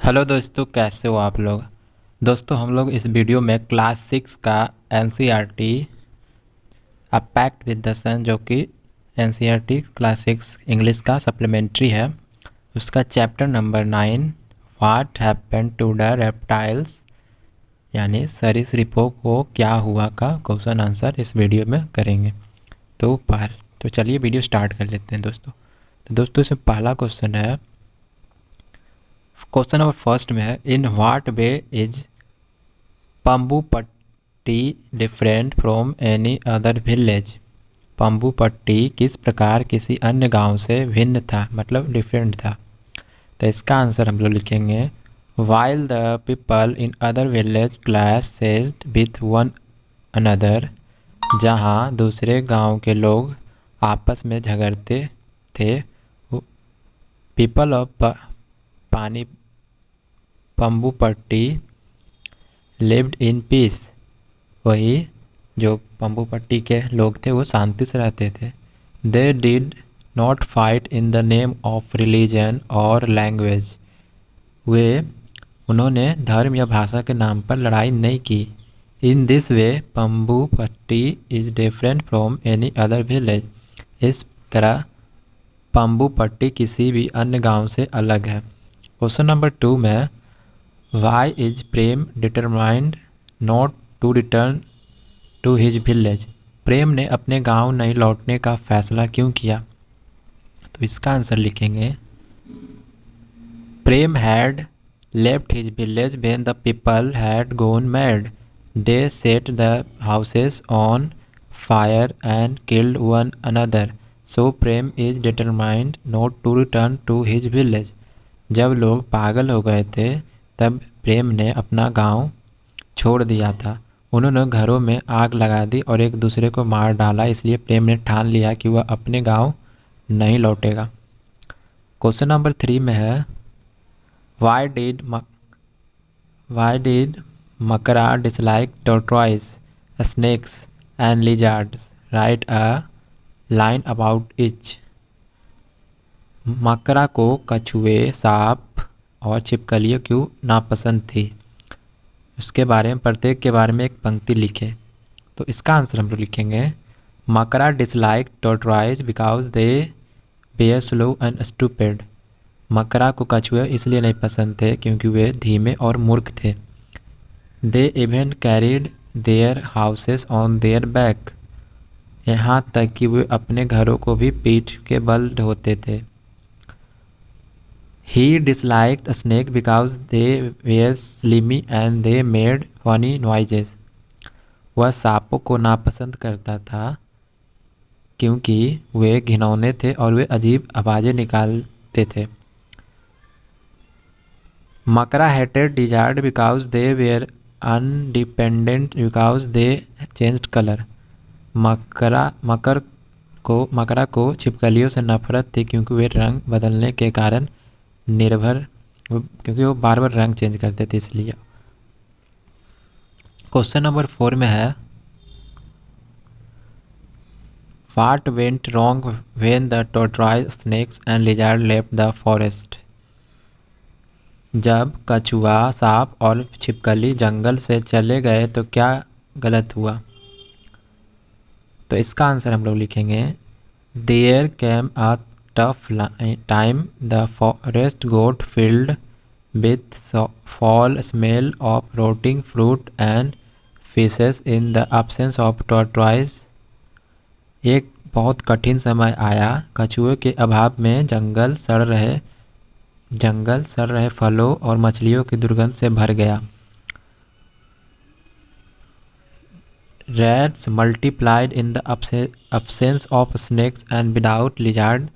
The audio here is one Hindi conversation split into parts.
हेलो दोस्तों, कैसे हो आप लोग। दोस्तों, हम लोग इस वीडियो में क्लास 6 का NCERT a pact with the sun, जो कि एनसीईआरटी क्लास 6 इंग्लिश का सप्लीमेंट्री है, उसका chapter number 9 what happened to the reptiles यानी सरीसृपों को क्या हुआ का क्वेश्चन आंसर इस वीडियो में करेंगे। तो चलिए वीडियो स्टार्ट कर लेते हैं दोस्तों। तो दोस्तों, इसमें पहला क्वेश्चन है, क्वेश्चन नंबर फर्स्ट में है, in what way is Pambupatti different from any other village. Pambupatti किस प्रकार किसी अन्य गांव से भिन्न था, मतलब डिफरेंट था। तो इसका आंसर हम लोग लिखेंगे, while the people in other village clashed with one another. जहाँ दूसरे गांव के लोग आपस में झगड़ते थे, पीपल ऑफ पानी पंबुपट्टी लिव्ड इन पीस। वही जो पंबुपट्टी के लोग थे वो शांति से रहते थे। They did not fight in the name of religion और लैंग्वेज। उन्होंने धर्म या भाषा के नाम पर लड़ाई नहीं की। In this way Pambupatti is different from any other village. इस तरह पंबुपट्टी किसी भी अन्य गांव से अलग है। क्वेश्चन नंबर 2 में, why is Prem determined not to return to his village. Prem ने अपने गांव नहीं लौटने का फैसला क्यों किया। तो इसका आंसर लिखेंगे, Prem had left his village when the people had gone mad. They set the houses on fire and killed one another. So Prem is determined not to return to his village. जब लोग पागल हो गए थे तब प्रेम ने अपना गांव छोड़ दिया था। उन्होंने घरों में आग लगा दी और एक दूसरे को मार डाला, इसलिए प्रेम ने ठान लिया कि वह अपने गांव नहीं लौटेगा। क्वेश्चन नंबर 3 में है, why did Makara dislike tortoise snakes and lizards. Write a line about each. Makara को कछुए, सांप और छिपकलियाँ क्यों नापसंद थी, उसके बारे में, प्रत्येक के बारे में एक पंक्ति लिखे। तो इसका आंसर हम लोग लिखेंगे, Makara dislike tortoise because they were slow and stupid. Makara को कछुए इसलिए नहीं पसंद थे क्योंकि वे धीमे और मूर्ख थे। They even carried their houses on their back. यहाँ तक कि वे अपने घरों को भी पीठ के बल ढोते थे। He disliked snakes because they were slimy and they made funny noises. वह सांपों को नापसंद करता था क्योंकि वे घिनौने थे और वे अजीब आवाज़ें निकालते थे। मकरा hated lizards because they were independent because they changed color. मकरा को छिपकलियों से नफरत थी क्योंकि वे रंग बदलने के कारण निर्भर, क्योंकि वो बार बार रंग चेंज करते थे इसलिए। क्वेश्चन नंबर 4 में है, what went wrong when the tortoise snakes and lizard left the forest. जब कछुआ, सांप और छिपकली जंगल से चले गए तो क्या गलत हुआ। तो इसका आंसर हम लोग लिखेंगे, there came a tough time. The forest got filled with foul smell of rotting fruit and fishes in the absence of tortoise. एक बहुत कठिन समय आया, कछुए के अभाव में जंगल सड़ रहे फलों और मछलियों की दुर्गंध से भर गया। Rats multiplied in the absence of snakes and without lizard.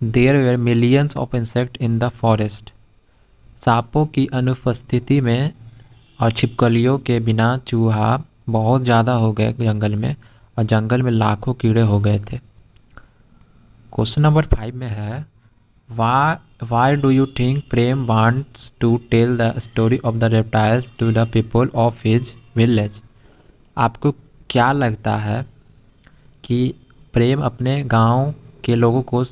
There were millions of insects in the forest. सांपों की अनुपस्थिति में और छिपकलियों के बिना चूहा बहुत ज़्यादा हो गए जंगल में, और जंगल में लाखों कीड़े हो गए थे। क्वेश्चन नंबर 5 में है, why do you think Prem wants to tell the story of the reptiles to the people of his village. आपको क्या लगता है कि प्रेम अपने गांव के लोगों को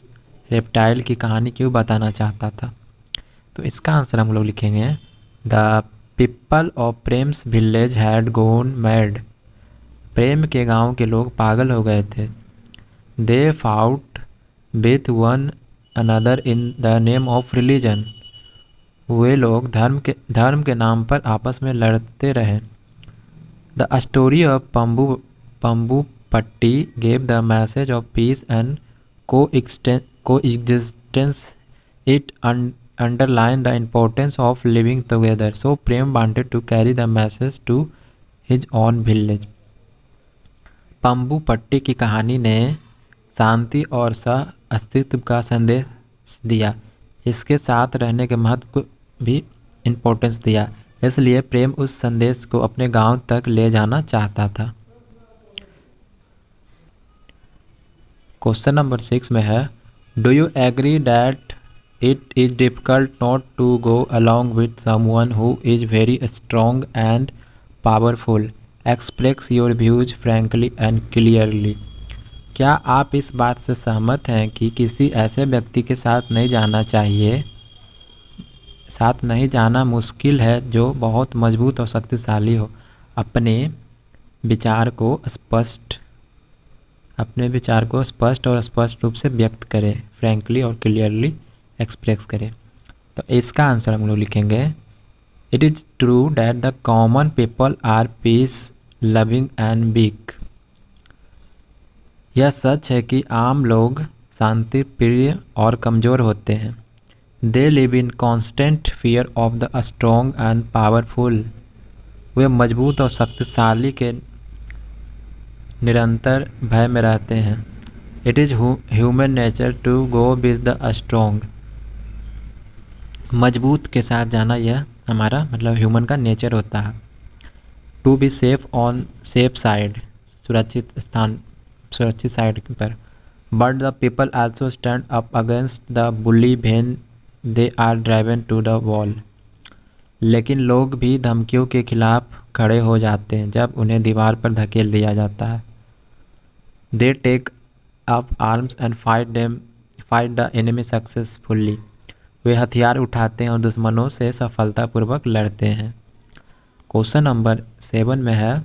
रेप्टाइल की कहानी क्यों बताना चाहता था। तो इसका आंसर हम लोग लिखेंगे the people of Prem's village had gone mad. Prem के गांव के लोग पागल हो गए थे। They fought with one another in the name of religion. वे लोग धर्म के नाम पर आपस में लड़ते रहे। द स्टोरी ऑफ पंबू पट्टी gave the message of peace and coexistence. It underlined the importance of living together. So Prem wanted to carry the message to his own village. पंबू पट्टी की कहानी ने शांति और सह अस्तित्व का संदेश दिया। इसके साथ रहने के महत्व को भी इम्पोर्टेंस दिया, इसलिए प्रेम उस संदेश को अपने गांव तक ले जाना चाहता था। क्वेश्चन नंबर 6 में है, do you agree that it is difficult not to go along with someone who is very strong and powerful? Express your views frankly and clearly. क्या आप इस बात से सहमत हैं कि किसी ऐसे व्यक्ति के साथ नहीं जाना मुश्किल है जो बहुत मजबूत और शक्तिशाली हो? अपने विचार को स्पष्ट और स्पष्ट रूप से व्यक्त करें, फ्रैंकली और क्लियरली एक्सप्रेस करें। तो इसका आंसर हम लोग लिखेंगे, it is true that the common people are peace loving and weak. यह सच है कि आम लोग शांति प्रिय और कमज़ोर होते हैं। They live in constant fear of the strong and powerful. वे मजबूत और शक्तिशाली के निरंतर भय में रहते हैं। It is human nature to go with the strong. मजबूत के साथ जाना यह हमारा मतलब ह्यूमन का नेचर होता है। To be safe on safe side, सुरक्षित साइड पर। But the people also stand up against the bully when they are driven to the wall. लेकिन लोग भी धमकियों के खिलाफ खड़े हो जाते हैं जब उन्हें दीवार पर धकेल दिया जाता है। They take up arms and fight the enemy successfully. वे हथियार उठाते हैं और दुश्मनों से सफलतापूर्वक लड़ते हैं। क्वेश्चन नंबर 7 में है,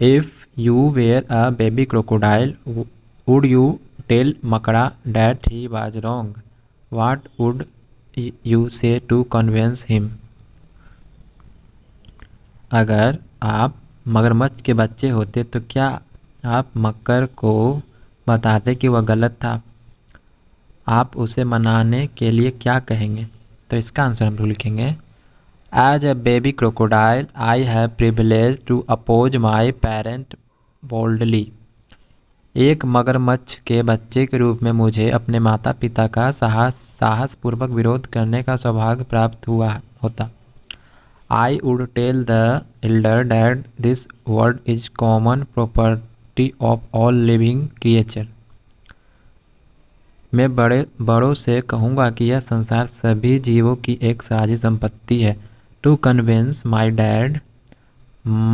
if you were a baby crocodile would you tell Makara that he was wrong? What would you say to convince him? अगर आप मगरमच्छ के बच्चे होते तो क्या आप मकर को बताते कि वह गलत था? आप उसे मनाने के लिए क्या कहेंगे? तो इसका आंसर हम लोग लिखेंगे, as a baby crocodile I have privilege to oppose my parent boldly. एक मगरमच्छ के बच्चे के रूप में मुझे अपने माता पिता का साहसपूर्वक विरोध करने का सौभाग्य प्राप्त होता। I would tell the elder that this world is common property of all living creature. मैं बड़ों से कहूँगा कि यह संसार सभी जीवों की एक साझी संपत्ति है। To convince my dad,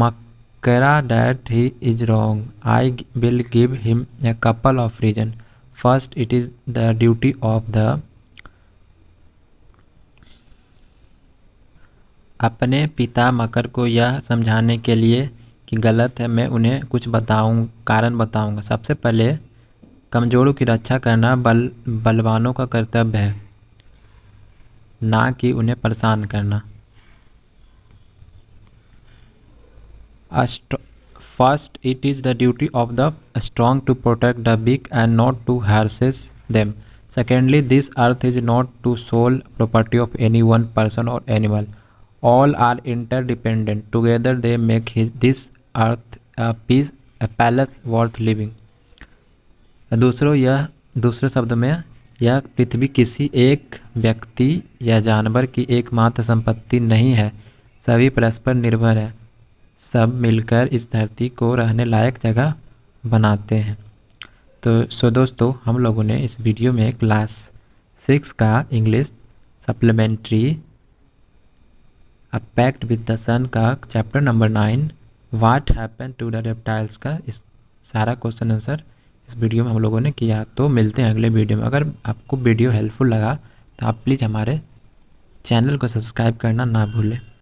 Makara, that he is wrong, I will give him a couple of reasons. First, it is the duty of the अपने पिता मकर को यह समझाने के लिए कि गलत है, मैं उन्हें कुछ कारण बताऊंगा। सबसे पहले, कमज़ोरों की रक्षा करना बलवानों का कर्तव्य है, ना कि उन्हें परेशान करना। First, it is the duty of the strong to protect the weak and not to harass them. Secondly, this earth is not to sole property of any one person और animal. All are interdependent. Together they make this earth a palace worth living. दूसरे शब्दों में यह पृथ्वी किसी एक व्यक्ति या जानवर की एकमात्र संपत्ति नहीं है, सभी परस्पर निर्भर है, सब मिलकर इस धरती को रहने लायक जगह बनाते हैं। तो दोस्तों, हम लोगों ने इस वीडियो में क्लास 6 का English supplementary a pact with the sun का chapter number 9 what happen to the reptiles का इस सारा क्वेश्चन आंसर इस वीडियो में हम लोगों ने किया। तो मिलते हैं अगले वीडियो में। अगर आपको वीडियो हेल्पफुल लगा तो आप प्लीज़ हमारे चैनल को सब्सक्राइब करना ना भूलें।